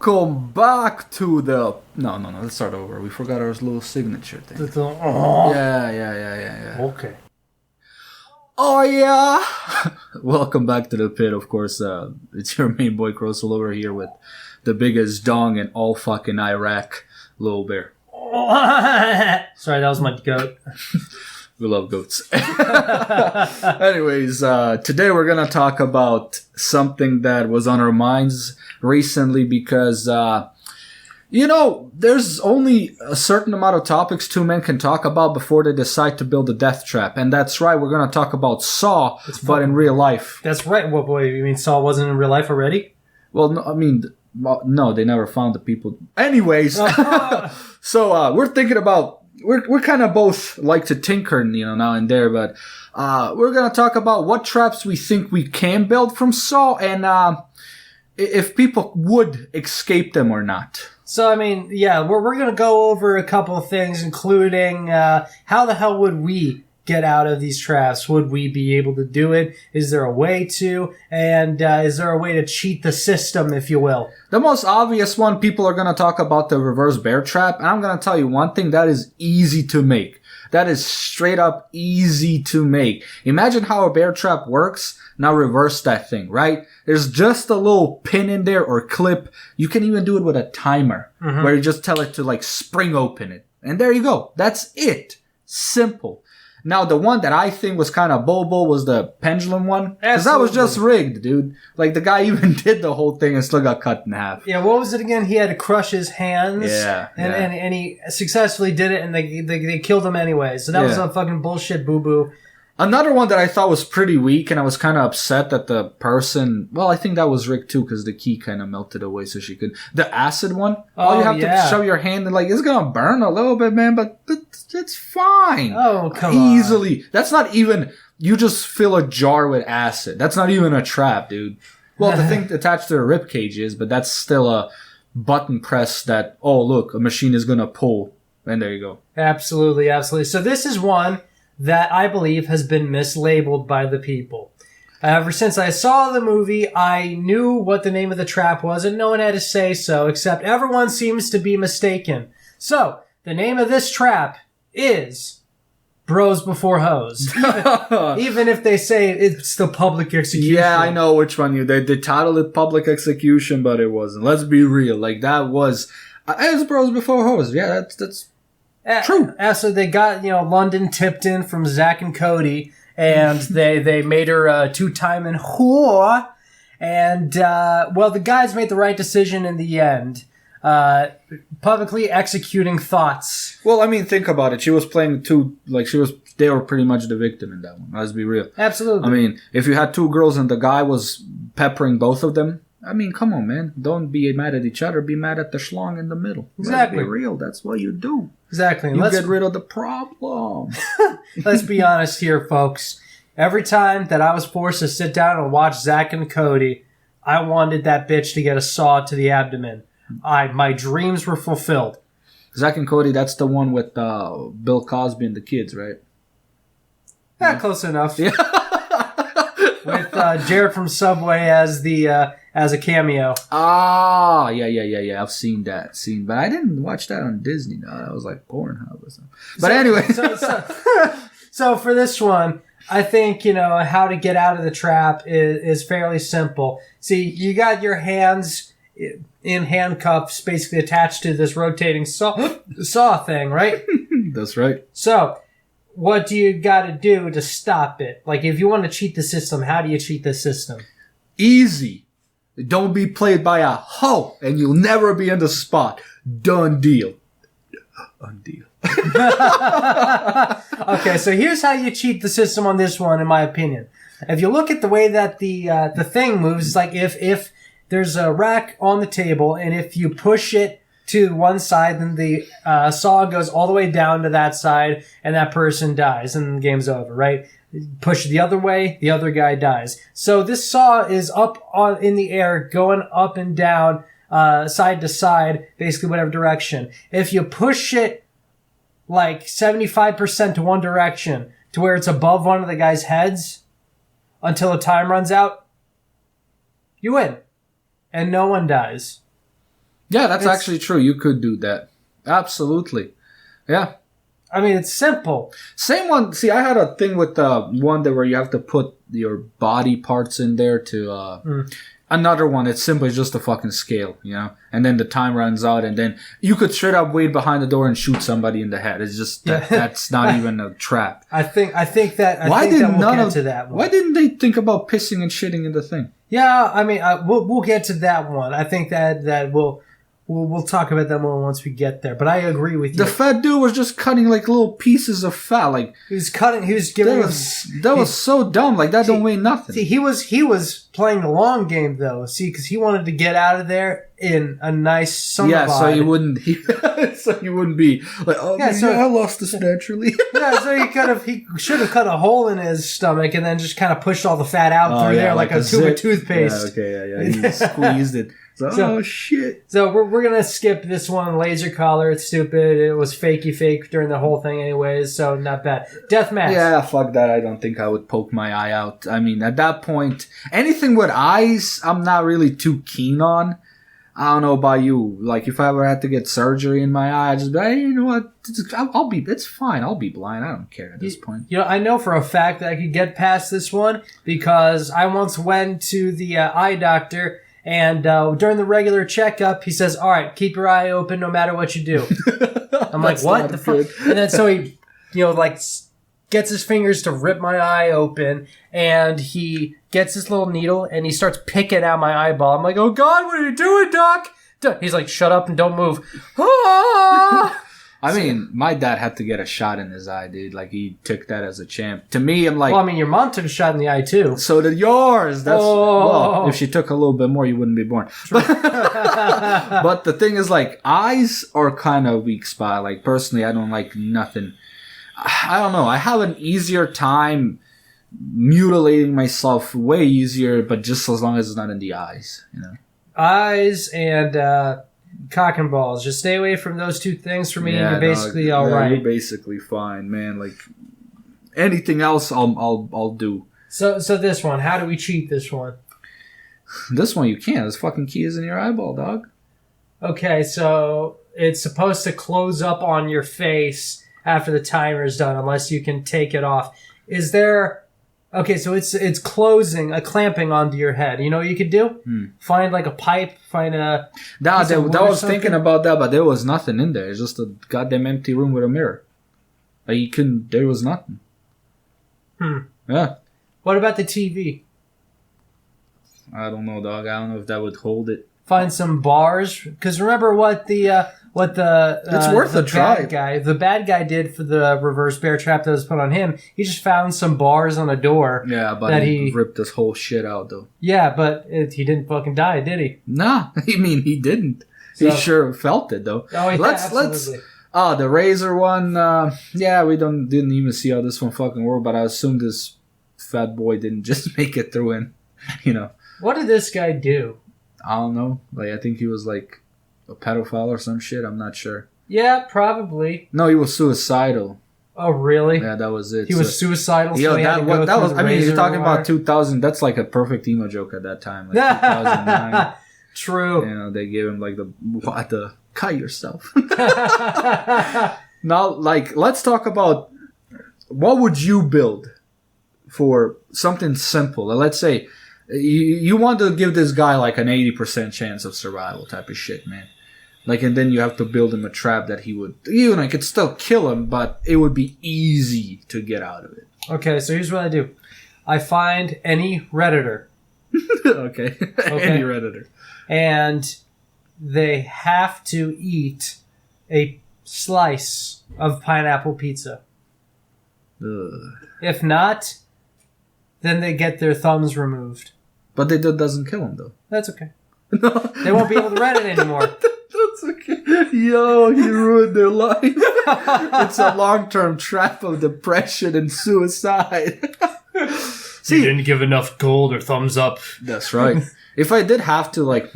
Welcome back to the... No, let's start over. We forgot our little signature thing. Yeah. Okay. Oh, yeah. Welcome back to the pit, of course. It's your main boy, CroSoul, over here with the biggest dong in all fucking Iraq, Little Bear. Sorry, that was my goat. We love goats. Anyways, today we're going to talk about something that was on our minds recently because, there's only a certain amount of topics two men can talk about before they decide to build a death trap. And that's right, we're going to talk about Saw, but in real life. That's right. What, boy, you mean Saw wasn't in real life already? Well, no, they never found the people. Anyways, so we're thinking about... We're kind of both like to tinker, now and there, but we're going to talk about what traps we think we can build from Saw and if people would escape them or not. So, we're going to go over a couple of things, including how the hell would we get out of these traps? Would we be able to do it? Is there a way to? And is there a way to cheat the system, if you will? The most obvious one, people are going to talk about the reverse bear trap. And I'm going to tell you one thing, that is easy to make. That is straight up easy to make. Imagine how a bear trap works. Now reverse that thing, right? There's just a little pin in there or clip. You can even do it with a timer where you just tell it to spring open it. And there you go. That's it. Simple. Now, the one that I think was kind of bobo was the pendulum one. Because that was just rigged, dude. The guy even did the whole thing and still got cut in half. Yeah, what was it again? He had to crush his hands. Yeah. And he successfully did it, and they killed him anyway. So that was a fucking bullshit boo-boo. Another one that I thought was pretty weak, and I was kind of upset that the person... Well, I think that was rigged too, because the key kind of melted away so she could... The acid one. All you have to show your hand, and it's going to burn a little bit, man, but it's fine. Oh, come on. Easily. That's not even... You just fill a jar with acid. That's not even a trap, dude. Well, the thing attached to the rib cage is, but that's still a button press that, oh, look, a machine is going to pull. And there you go. Absolutely. So this is one that I believe has been mislabeled by the people. Ever since I saw the movie, I knew what the name of the trap was, and no one had to say so, except everyone seems to be mistaken. So, the name of this trap is Bros Before Hoes. Even if they say it's the public execution. Yeah, I know which one they titled it public execution, but it wasn't. Let's be real. That was... it was Bros Before Hoes. Yeah, that's... True. So they got, London Tipton from Zack and Cody, and they made her a two-timing whore. And, the guys made the right decision in the end. Publicly executing thoughts. Well, think about it. She was playing they were pretty much the victim in that one. Let's be real. Absolutely. If you had two girls and the guy was peppering both of them, come on, man. Don't be mad at each other. Be mad at the schlong in the middle. Exactly. Let's be real. That's what you do. Exactly. You get rid of the problem. Let's be honest here, folks. Every time that I was forced to sit down and watch Zack and Cody, I wanted that bitch to get a saw to the abdomen. My dreams were fulfilled. Zack and Cody, that's the one with Bill Cosby and the kids, right? Yeah, close enough. Yeah. With Jared from Subway as a cameo. Ah, yeah. I've seen that scene, but I didn't watch that on Disney. No, that was like Pornhub or something. But anyway. So for this one, I think, how to get out of the trap is fairly simple. See, you got your hands in handcuffs basically attached to this rotating saw thing, right? That's right. So, what do you got to do to stop it? If you want to cheat the system, how do you cheat the system? Easy. Don't be played by a hoe, and you'll never be in the spot. Done deal. Undeal. Okay, so here's how you cheat the system on this one, in my opinion. If you look at the way that the thing moves, it's like if there's a rack on the table, and if you push it to one side, then the saw goes all the way down to that side, and that person dies, and the game's over, right? Push the other way, the other guy dies. So this saw is up in the air, going up and down, side to side, basically whatever direction. If you push it 75% to one direction, to where it's above one of the guy's heads, until the time runs out, you win. And no one dies. Yeah, that's actually true. You could do that. Absolutely. Yeah. I mean, it's simple. Same one. See, I had a thing with the one that where you have to put your body parts in there to... Another one, it's simply just a fucking scale, you know? And then the time runs out, and then you could straight up wait behind the door and shoot somebody in the head. It's just, that's not even a trap. I think that we'll get to that one. Why didn't they think about pissing and shitting in the thing? Yeah, I mean, we'll get to that one. I think that we'll talk about that more once we get there. But I agree with you. The fat dude was just cutting like little pieces of fat, like he was giving that was so dumb. Like that don't weigh nothing. See, he was playing the long game though. See, because he wanted to get out of there in a nice summer bod. So you wouldn't be like, oh yeah, I lost this naturally. Yeah, so he should have cut a hole in his stomach and then just kind of pushed all the fat out through there like a tube of toothpaste. Yeah, okay, yeah. He squeezed it. So, shit. So we're gonna skip this one. Laser collar, it's stupid. It was fake during the whole thing anyways, so not bad. Death mask. Yeah, fuck that. I don't think I would poke my eye out. I mean, at that point, anything with eyes, I'm not really too keen on. I don't know about you. Like, if I ever had to get surgery in my eye, I'd just be like, hey, you know what? It's fine. I'll be blind. I don't care at this point. You know, I know for a fact that I could get past this one because I once went to the eye doctor. And during the regular checkup, he says, all right, keep your eye open no matter what you do. I'm like, what the fuck? And then so he, gets his fingers to rip my eye open, and he gets this little needle, and he starts picking out my eyeball. I'm like, oh, God, what are you doing, Doc? He's like, shut up and don't move. Ah! I mean, my dad had to get a shot in his eye, dude. Like, he took that as a champ. To me, I'm like... Well, I mean, your mom took a shot in the eye, too. So did yours. That's Well, if she took a little bit more, you wouldn't be born. But the thing is, like, eyes are kind of weak spot. Like, personally, I don't like nothing. I don't know. I have an easier time mutilating myself. Way easier, but just as long as it's not in the eyes, you know? Eyes and... cock and balls. Just stay away from those two things for me, and you're basically all right. You're basically fine, man. Like anything else, I'll do. So this one, how do we cheat this one? This one you can't. This fucking key is in your eyeball, dog. Okay, so it's supposed to close up on your face after the timer's done, unless you can take it off. Is there? Okay, so it's clamping onto your head. You know what you could do? Find like a pipe, find a... I was thinking about that, but there was nothing in there. It's just a goddamn empty room with a mirror. Like there was nothing. Yeah. What about the TV? I don't know, dog. I don't know if that would hold it. Find some bars, because remember what the it's worth a try. The bad guy did for the reverse bear trap that was put on him. He just found some bars on a door. Yeah, but he ripped this whole shit out though. Yeah, but he didn't fucking die, did he? Nah, I mean he didn't. He sure felt it though. Oh, yeah, absolutely. The razor one. We didn't even see how this one fucking worked, but I assume this fat boy didn't just make it through in. You know. What did this guy do? I don't know. Like I think he was like a pedophile or some shit. I'm not sure. Yeah, probably. No, he was suicidal. Oh, really? Yeah, that was it. He was suicidal. So that was. I mean, you're talking about 2000. That's like a perfect emo joke at that time. Like 2009. True. You know, they gave him like the cut yourself. Now, like, let's talk about what would you build for something simple. Let's say you want to give this guy like an 80% chance of survival type of shit, man. Like, and then you have to build him a trap that he would, I could still kill him, but it would be easy to get out of it. Okay, so here's what I do. I find any Redditor. Okay. Any Redditor. And they have to eat a slice of pineapple pizza. Ugh. If not, then they get their thumbs removed. But that doesn't kill them, though. That's okay. No. They won't be able to Reddit anymore. That's okay. Yo, you ruined their life. It's a long-term trap of depression and suicide. See, you didn't give enough gold or thumbs up. That's right. If I did have to,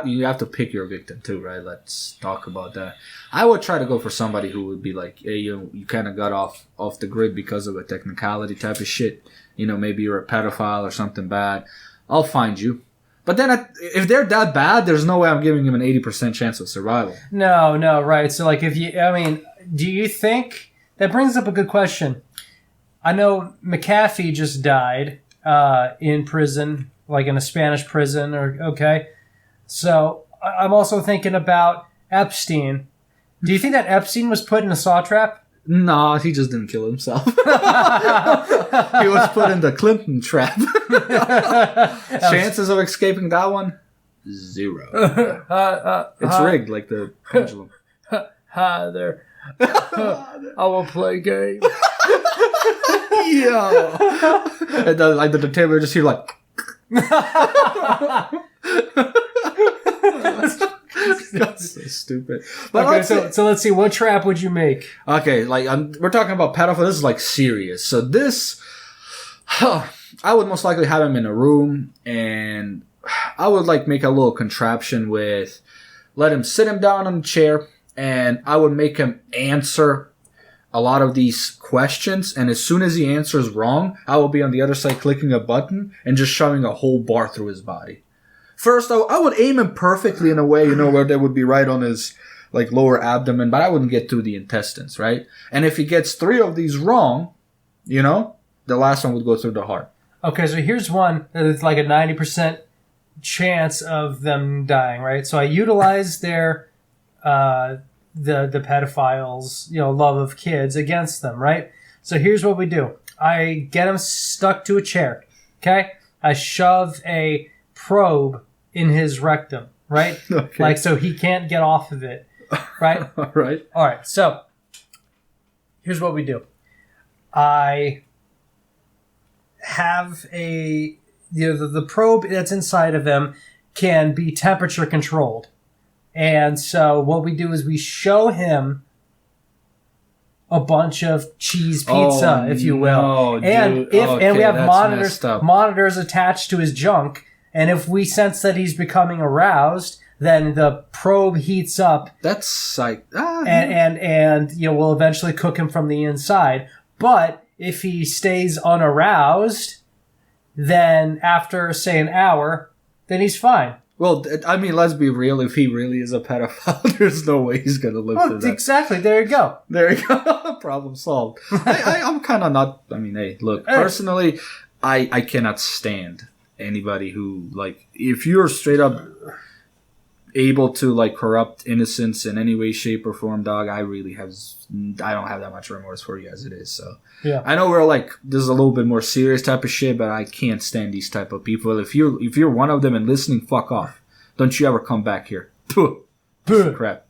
you have to pick your victim too, right? Let's talk about that. I would try to go for somebody who would be like, hey, you kind of got off the grid because of a technicality type of shit. You know, maybe you're a pedophile or something bad. I'll find you. But then if they're that bad, there's no way I'm giving him an 80% chance of survival. No, right. So, like, do you think... That brings up a good question. I know McAfee just died in prison, like in a Spanish prison, okay? So, I'm also thinking about Epstein. Do you think that Epstein was put in a saw trap? No, he just didn't kill himself. He was put in the Clinton trap. Chances of escaping that one? 0. It's rigged like the pendulum. Hi there. I will play game. Yeah. And then, like the table just hear like. That's so stupid. But okay, so let's see. What trap would you make? Okay, like we're talking about pedophile. This is like serious. So this, I would most likely have him in a room, and I would like make a little contraption with, let him sit him down on a chair, and I would make him answer a lot of these questions. And as soon as he answers wrong, I will be on the other side clicking a button and just shoving a whole bar through his body. First, I would aim him perfectly in a way, where they would be right on his like lower abdomen, but I wouldn't get through the intestines, right? And if he gets 3 of these wrong, the last one would go through the heart. Okay, so here's one that is like a 90% chance of them dying, right? So I utilize their the pedophiles, love of kids against them, right? So here's what we do. I get them stuck to a chair, okay? I shove a probe in his rectum, right? Okay. Like, so he can't get off of it, right? All right. All right, so here's what we do. I have the probe that's inside of him can be temperature controlled. And so what we do is we show him a bunch of cheese pizza, if you will. No, and dude. and we have That's monitors attached to his junk. And if we sense that he's becoming aroused, then the probe heats up. That's like and we'll eventually cook him from the inside. But if he stays unaroused, then after say an hour, then he's fine. Well, I mean, let's be real. If he really is a pedophile, there's no way he's gonna live through that. Exactly. There you go. There you go. Problem solved. I'm kind of not. I mean, hey, look. Personally, I cannot stand anybody who if you're straight up able to corrupt innocence in any way, shape, or form, dog. I don't have that much remorse for you as it is. So yeah, I know we're this is a little bit more serious type of shit, but I can't stand these type of people. If you're one of them and listening, fuck off. Don't you ever come back here. Crap.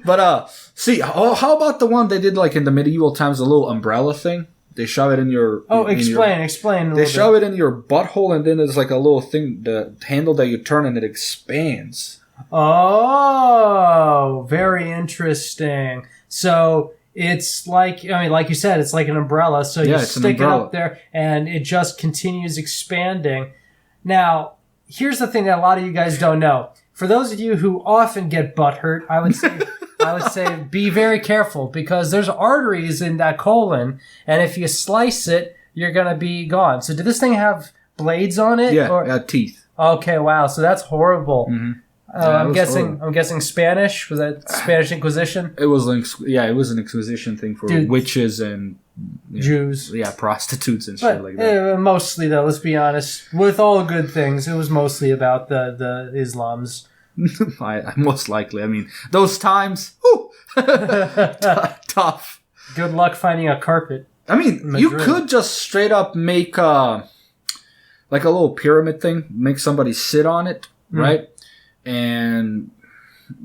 But see, how about the one they did in the medieval times, the little umbrella thing? They shove it in your... Explain. They shove it in your butthole, and then there's a little thing, the handle that you turn, and it expands. Oh, very interesting. So it's like you said, it's like an umbrella. So you stick it up there, and it just continues expanding. Now, here's the thing that a lot of you guys don't know. For those of you who often get butt hurt, I would say be very careful, because there's arteries in that colon, and if you slice it, you're going to be gone. So did this thing have blades on it? Yeah, teeth. Okay, wow. So that's horrible. Mm-hmm. I'm guessing Spanish. Was that Spanish Inquisition? It was it was an Inquisition thing for witches and Jews. Yeah, prostitutes and shit like that. Mostly, though, let's be honest. With all good things, it was mostly about the Islams. Most likely. I mean, those times, tough. Good luck finding a carpet. I mean, you could just straight up make a little pyramid thing, make somebody sit on it, right? And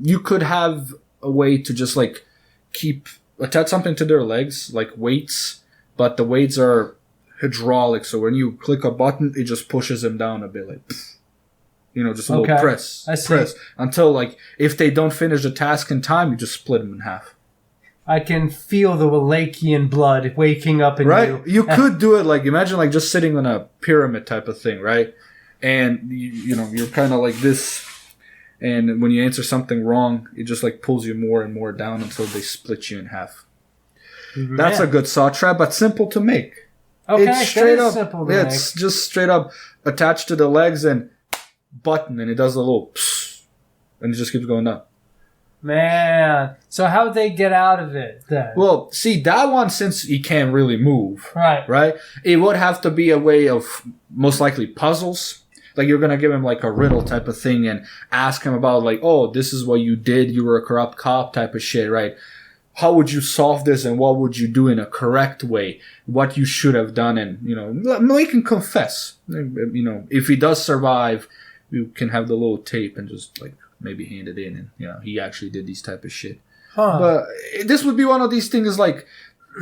you could have a way to just attach something to their legs, like weights, but the weights are hydraulic, so when you click a button, it just pushes them down a bit, just a little press. I see. Press until if they don't finish the task in time, you just split them in half. I can feel the Wallachian blood waking up in you. Right? You could do it imagine just sitting on a pyramid type of thing, right? And you're kind of like this. And when you answer something wrong, it just pulls you more and more down until they split you in half. Man. That's a good saw trap, but simple to make. Okay, it's straight up simple to make. It's just straight up attached to the legs and button, and it does a little psst, and it just keeps going down. Man, so how would they get out of it then? Well, see, that one, since he can't really move, right? It would have to be a way of most likely puzzles. Like, you're going to give him like a riddle type of thing and ask him about like, oh, this is what you did. You were a corrupt cop type of shit, right? How would you solve this and what would you do in a correct way? What you should have done, and, you know, make him confess. You know, if he does survive, you can have the little tape and just like maybe hand it in, and, you know, he actually did these type of shit. But this would be one of these things like,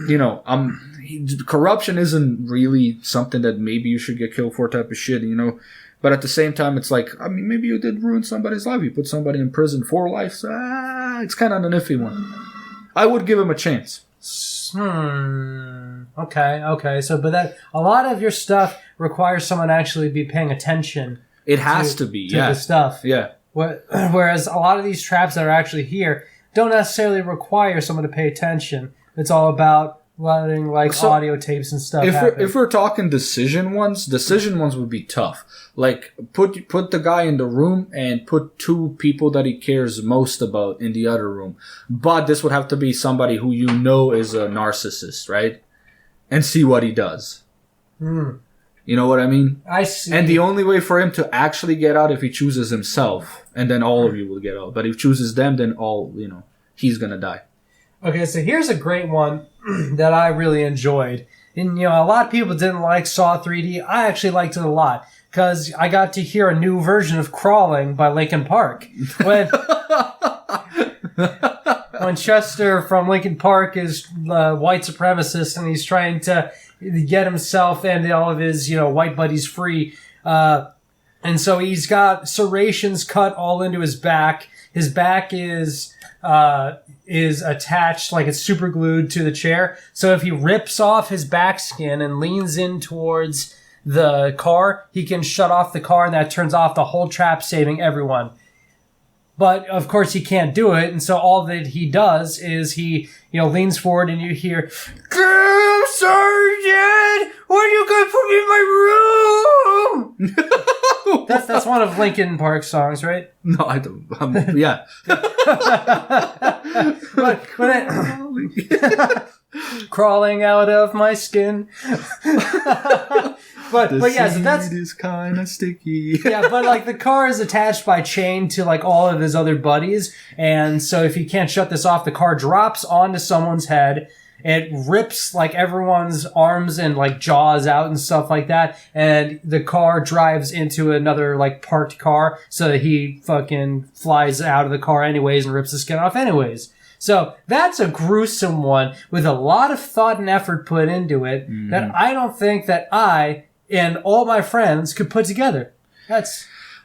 you know, corruption isn't really something that maybe you should get killed for type of shit, you know. But at the same time, it's like, I mean, maybe you did ruin somebody's life. You put somebody in prison for life. So, it's kind of an iffy one. I would give him a chance. Okay. So, but that a lot of your stuff requires someone to actually be paying attention. It has to be, yeah. The stuff. Yeah. Whereas a lot of these traps that are actually here don't necessarily require someone to pay attention. It's all about letting audio tapes and stuff happen. If we're talking decision ones would be tough. Like, put the guy in the room and put two people that he cares most about in the other room. But this would have to be somebody who you know is a narcissist, right? And see what he does. You know what I mean? I see. And the only way for him to actually get out if he chooses himself, and then all of you will get out. But if he chooses them, then he's gonna die. Okay, so here's a great one that I really enjoyed. And, you know, a lot of people didn't like Saw 3D. I actually liked it a lot because I got to hear a new version of Crawling by Linkin Park. When Chester from Linkin Park is white supremacist and he's trying to get himself and all of his, you know, white buddies free. And so he's got serrations cut all into his back. His back is attached, like it's super glued to the chair. So if he rips off his back skin and leans in towards the car, he can shut off the car and that turns off the whole trap, saving everyone. But of course he can't do it, and so all that he does is he, you know, leans forward and you hear, "Damn, Sergeant! Why are you gonna put me in my room?" That's one of Linkin Park's songs, right? No, I don't. Yeah. Crawling out of my skin. But yeah, so that's is kind of sticky. Yeah, but like the car is attached by chain to like all of his other buddies, and so if he can't shut this off, the car drops onto someone's head. It rips like everyone's arms and like jaws out and stuff like that, and the car drives into another like parked car, so that he fucking flies out of the car anyways and rips the skin off anyways. So that's a gruesome one with a lot of thought and effort put into it that I don't think that I and all my friends could put together. I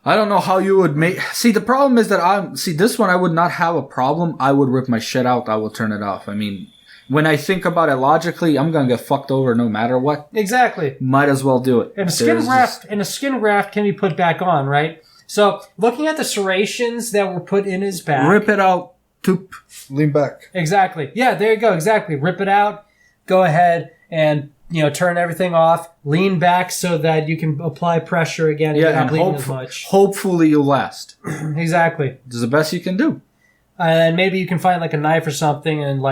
don't know how you would make... See, the problem is that this one I would not have a problem. I would rip my shit out. I will turn it off. I mean, when I think about it logically, I'm going to get fucked over no matter what. Exactly. Might as well do it. And a skin graft can be put back on, right? So, looking at the serrations that were put in his back... Rip it out. Toop. Lean back. Exactly. Yeah, there you go. Exactly. Rip it out. Go ahead and, you know, turn everything off. Lean back so that you can apply pressure again and you're not bleeding as much. Hopefully you'll last. Exactly. This is the best you can do. And maybe you can find like a knife or something and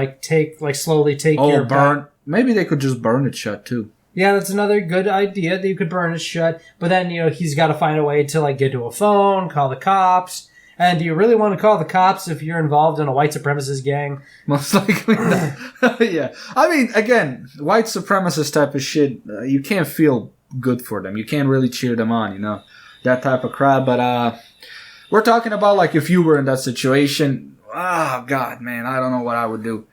slowly take your burn. Maybe they could just burn it shut too. Yeah, that's another good idea that you could burn it shut. But then, you know, he's got to find a way to like get to a phone, call the cops. And do you really want to call the cops if you're involved in a white supremacist gang? Most likely not. Yeah. I mean, again, white supremacist type of shit, you can't feel good for them. You can't really cheer them on, you know, that type of crap. But we're talking about like if you were in that situation. Oh, God, man, I don't know what I would do.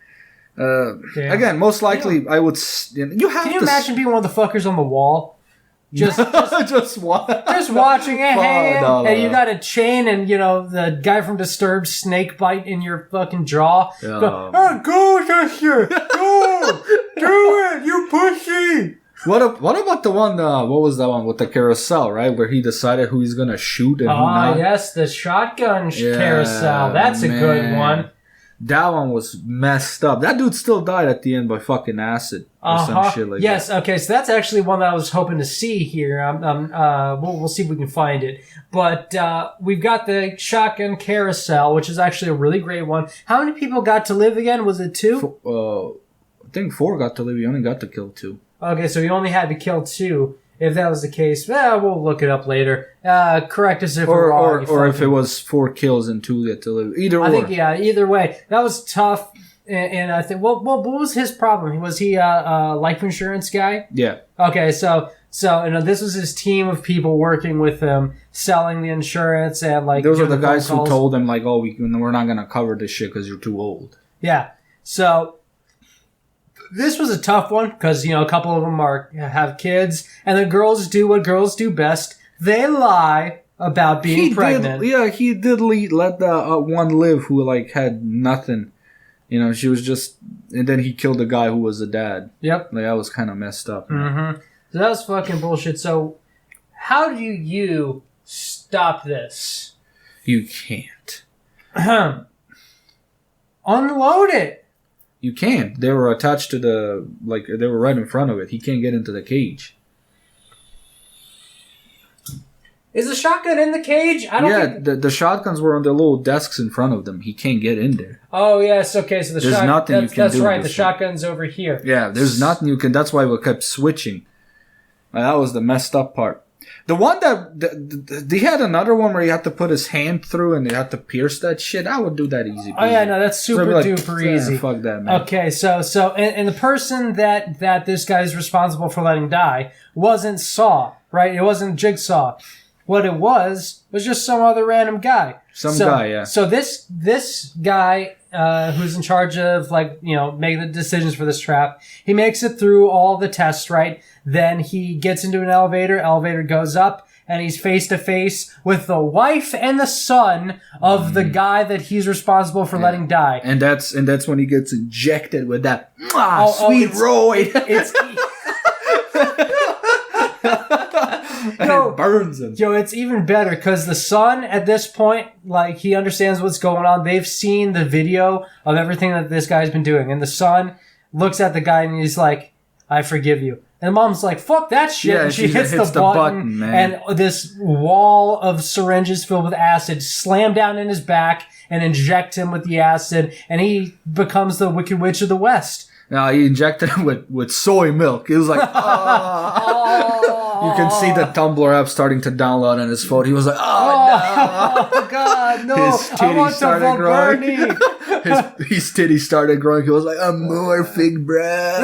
Again, most likely I would... Can you imagine being one of the fuckers on the wall? Just watching it, and you got a chain, and you know the guy from Disturbed snake bite in your fucking jaw. Go, Chester, go, do it, you pussy. What about the one? What was that one with the carousel? Right, where he decided who he's gonna shoot and who not. Yes, the shotgun carousel. That's a good one. That one was messed up. That dude still died at the end by fucking acid or some shit like that. Yes, okay, so that's actually one that I was hoping to see here. We'll see if we can find it. But we've got the shotgun carousel, which is actually a really great one. How many people got to live again? Was it 2? I think 4 got to live. You only got to kill 2. Okay, so you only had to kill 2. If that was the case, we'll look it up later. Correct us if we're wrong. Or if it was 4 kills and 2 get to live. I think, either way. That was tough. And I think, what was his problem? Was he a life insurance guy? Yeah. Okay, so this was his team of people working with him, selling the insurance and like. Those are the guys who told him like, "Oh, we're not gonna cover this shit because you're too old." Yeah. So this was a tough one because a couple of them have kids, and the girls do what girls do best: they lie about being pregnant. He did let the one live who like had nothing. She was just, and then he killed the guy who was the dad. Yep. Like that was kind of messed up. Mm-hmm. So that was fucking bullshit. So how do you stop this? You can't. Unload it. You can't. They were attached to they were right in front of it. He can't get into the cage. Is the shotgun in the cage? I don't think... the shotguns were on the little desks in front of them. He can't get in there. Oh, yes. Okay, so there's nothing you can do. That's right. The shotgun's over here. Yeah, there's nothing you can... That's why we kept switching. That was the messed up part. The one they had another one where he had to put his hand through and they had to pierce that shit. I would do that easy. Oh yeah, no, that's super duper easy. Fuck that, man. Okay, so and the person that this guy is responsible for letting die wasn't Saw, right? It wasn't Jigsaw. What it was just some other random guy. Some guy, yeah. So this guy who's in charge of making the decisions for this trap, he makes it through all the tests, right? Then he gets into an elevator goes up, and he's face to face with the wife and the son of the guy that he's responsible for letting die. And that's when he gets injected with that sweet roid. And it burns him. It's even better because the son at this point, he understands what's going on. They've seen the video of everything that this guy's been doing. And the son looks at the guy and he's like, I forgive you. And the mom's like, fuck that shit. Yeah, and she hits the button man. And this wall of syringes filled with acid slam down in his back and inject him with the acid. And he becomes the Wicked Witch of the West. No, he injected him with soy milk. It was like, You can see the Tumblr app starting to download on his phone. He was like, oh God, no. His titties started growing. His titties started growing. He was like, I'm morphing, bruh.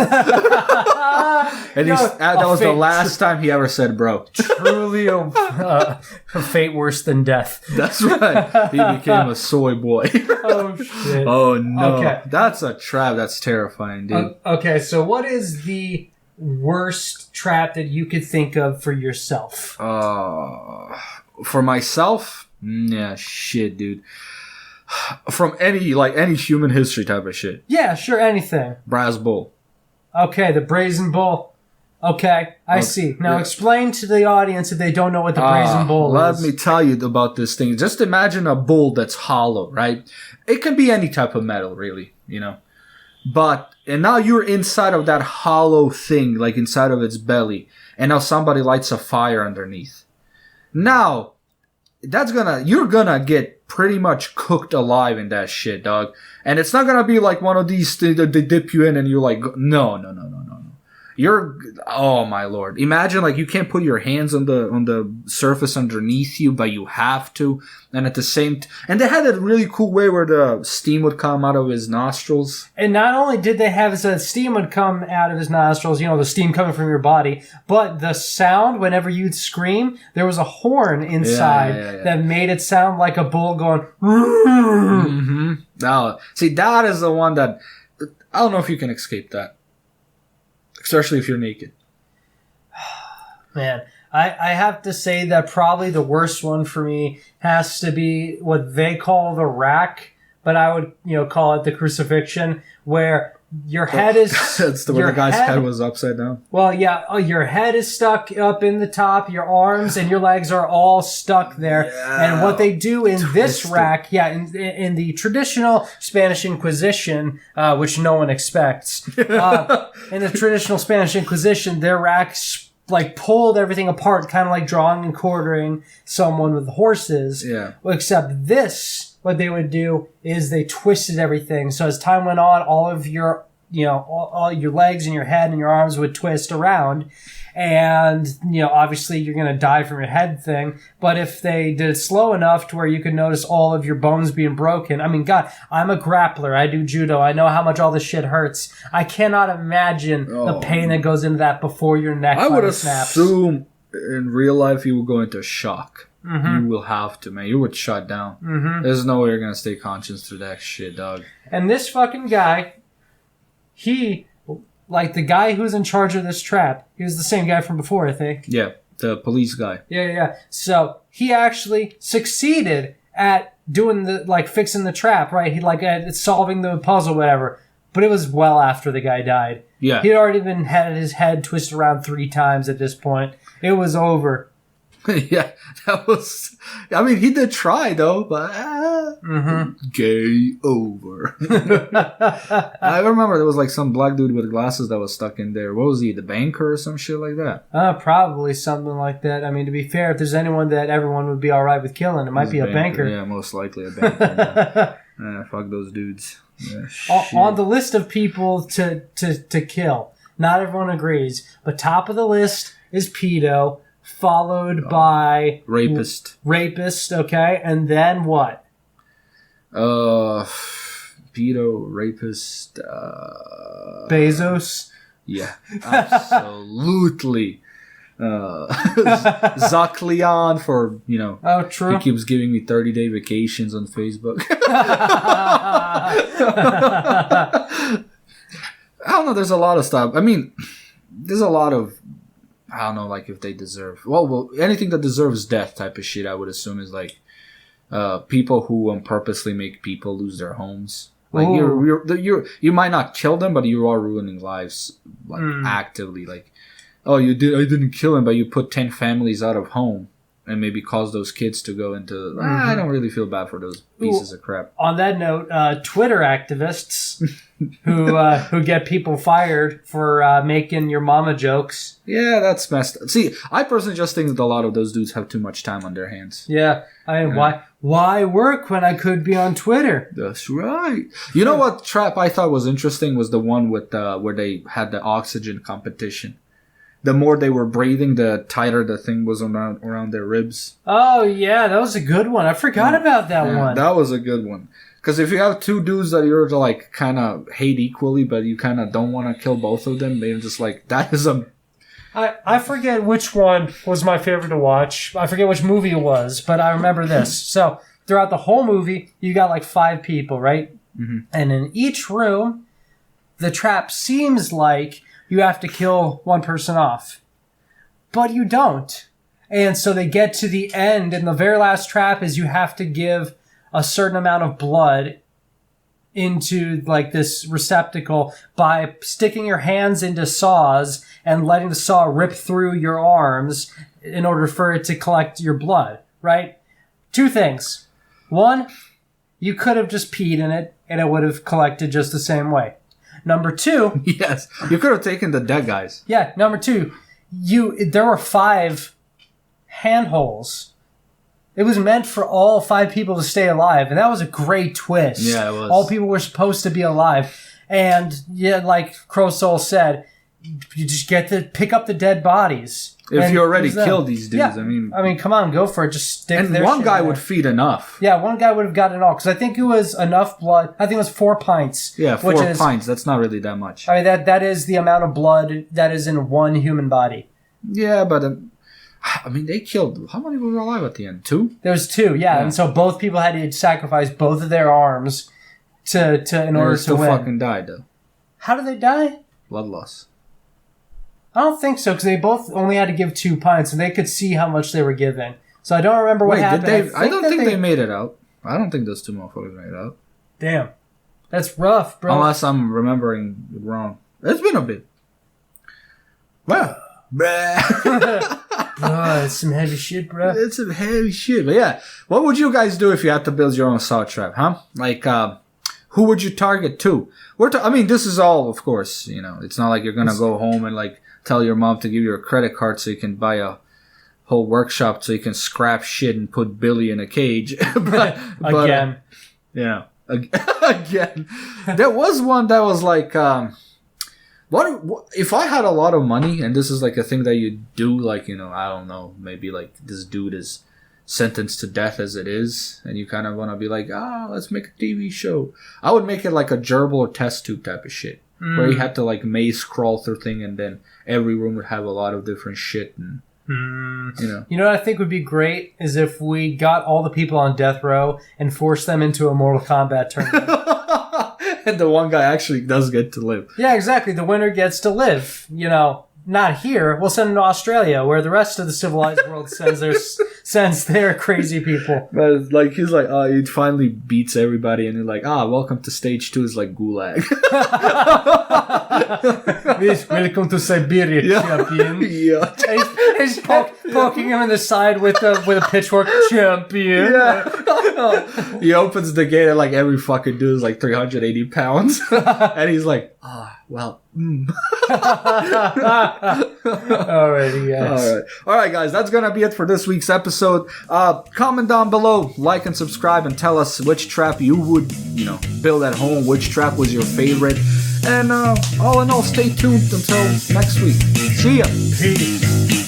And that was the last time he ever said bro. Truly a fate worse than death. That's right. He became a soy boy. Oh, shit. Oh, no. Okay. That's a trap. That's terrifying, dude. Okay, so what is the worst trap that you could think of for yourself? For myself? Yeah, shit, dude. From any human history type of shit. Yeah, sure, anything. Brass bull. Okay, the brazen bull. Okay, I see. Now explain to the audience if they don't know what the brazen bull is. Let me tell you about this thing. Just imagine a bull that's hollow, right? It can be any type of metal, really, and now you're inside of that hollow thing, like inside of its belly, and now somebody lights a fire underneath. Now, you're gonna get pretty much cooked alive in that shit, dog. And it's not gonna be like one of these things that they dip you in and you're like, no. Oh my lord. Imagine you can't put your hands on the surface underneath you, but you have to. And at the same and they had a really cool way where the steam would come out of his nostrils. And not only did they have the steam would come out of his nostrils, the steam coming from your body, but the sound whenever you'd scream, there was a horn inside that made it sound like a bull going. Mm-hmm. Now, see, that is the one that I don't know if you can escape that. Especially if you're naked. Man, I have to say that probably the worst one for me has to be what they call the rack, but I would, call it the crucifixion, where your head is... That's where the guy's head was upside down. Well, yeah, your head is stuck up in the top, your arms and your legs are all stuck there. Yeah. And what they do in this rack, in the traditional Spanish Inquisition, which no one expects, in the traditional Spanish Inquisition, their racks like pulled everything apart, kind of like drawing and quartering someone with horses. Yeah. Except this, what they would do is they twisted everything. So as time went on, all of your, all your legs and your head and your arms would twist around. And, obviously you're going to die from your head thing. But if they did it slow enough to where you could notice all of your bones being broken. I mean, God, I'm a grappler. I do judo. I know how much all this shit hurts. I cannot imagine the pain that goes into that before your neck snaps. I would assume in real life you will go into shock. Mm-hmm. You will have to, man. You would shut down. Mm-hmm. There's no way you're going to stay conscious through that shit, dog. And this fucking guy, like the guy who's in charge of this trap, he was the same guy from before, I think. Yeah, the police guy. Yeah. So he actually succeeded at doing fixing the trap, right? He at solving the puzzle, whatever. But it was well after the guy died. Yeah. He'd already had his head twisted around 3 times at this point. It was over. Yeah, that was... I mean, he did try, though, but... Ghey over. I remember there was some black dude with glasses that was stuck in there. What was he, the banker or some shit like that? Probably something like that. I mean, to be fair, if there's anyone that everyone would be alright with killing, it might be a banker. Yeah, most likely a banker. Fuck those dudes. Yeah, on the list of people to kill, not everyone agrees, but top of the list is pedo, followed by... Rapist, okay? And then what? Pedo, rapist... Bezos? Yeah, absolutely. Zaklian for, Oh, true. He keeps giving me 30-day vacations on Facebook. I don't know, there's a lot of stuff. I mean, there's a lot of... I don't know, if they deserve... Well, anything that deserves death type of shit, I would assume is, people who purposely make people lose their homes. You might not kill them, but you are ruining lives, actively. I didn't kill him, but you put 10 families out of home and maybe cause those kids to go into... I don't really feel bad for those pieces of crap. On that note, Twitter activists who get people fired for making your mama jokes. Yeah, that's messed up. See, I personally just think that a lot of those dudes have too much time on their hands. Yeah, I mean, why work when I could be on Twitter? That's right. You know what trap I thought was interesting was the one with where they had the oxygen competition. The more they were breathing, the tighter the thing was around their ribs. Oh, yeah, that was a good one. I forgot about that one. That was a good one. Because if you have 2 dudes that you're to, kind of hate equally, but you kind of don't want to kill both of them, they're just that is a... I forget which one was my favorite to watch. I forget which movie it was, but I remember this. So, throughout the whole movie, you got 5 people, right? Mm-hmm. And in each room, the trap seems like you have to kill one person off. But you don't. And so they get to the end, and the very last trap is you have to give a certain amount of blood into this receptacle by sticking your hands into saws and letting the saw rip through your arms in order for it to collect your blood, right? 2 things. 1, you could have just peed in it and it would have collected just the same way. Number 2... Yes, you could have taken the dead guys. Yeah, number 2, there were 5 handholds. It was meant for all 5 people to stay alive, and that was a great twist. Yeah, it was. All people were supposed to be alive. And, yeah, like CroSoul said, you just get to pick up the dead bodies. If you already killed these dudes, yeah. I mean, come on, go for it. Just stick and one guy would feed enough. Yeah, one guy would have gotten it all. Because I think it was enough blood. I think it was 4 pints. Yeah, 4 pints. That's not really that much. I mean, that is the amount of blood that is in one human body. Yeah, but... I mean, they killed... How many were alive at the end? 2? There was 2, yeah. And so both people had to sacrifice both of their arms in order to win. Still fucking died, though. How did they die? Blood loss. I don't think so, because they both only had to give 2 pints, and they could see how much they were giving. So I don't remember what happened. I don't think they made it out. I don't think those 2 motherfuckers made it out. Damn. That's rough, bro. Unless I'm remembering it wrong. It's been a bit. Well, It's some heavy shit, bro. It's some heavy shit. But yeah, what would you guys do if you had to build your own saw trap, huh? Like, who would you target to? I mean, this is all, of course, it's not like you're going to go home and like tell your mom to give you a credit card so you can buy a whole workshop so you can scrap shit and put Billy in a cage. but Again. Again. There was one that was like, what if I had a lot of money and this is like a thing that you do, like, I don't know, maybe like this dude is sentenced to death as it is, and you kind of want to be like, let's make a TV show. I would make it like a gerbil test tube type of shit, where you had to like maze crawl through thing, and then every room would have a lot of different shit, and You know what I think would be great is if we got all the people on death row and forced them into a Mortal Kombat tournament. And the one guy actually does get to live. Yeah, exactly. The winner gets to live. Not here. We'll send them to Australia, where the rest of the civilized world sends their crazy people. But it's like he's like, he finally beats everybody, and you're like, welcome to stage 2 is like Gulag. Welcome to Siberia, champion. Yeah. He's poking him in the side with a pitchfork, champion. Yeah. He opens the gate, and like every fucking dude is like 380 pounds, and he's like, well. Alrighty, guys. All right, guys. That's gonna be it for this week's episode. Comment down below, like and subscribe, and tell us which trap you would, build at home. Which trap was your favorite? And all in all, stay tuned until next week. See ya. Peace.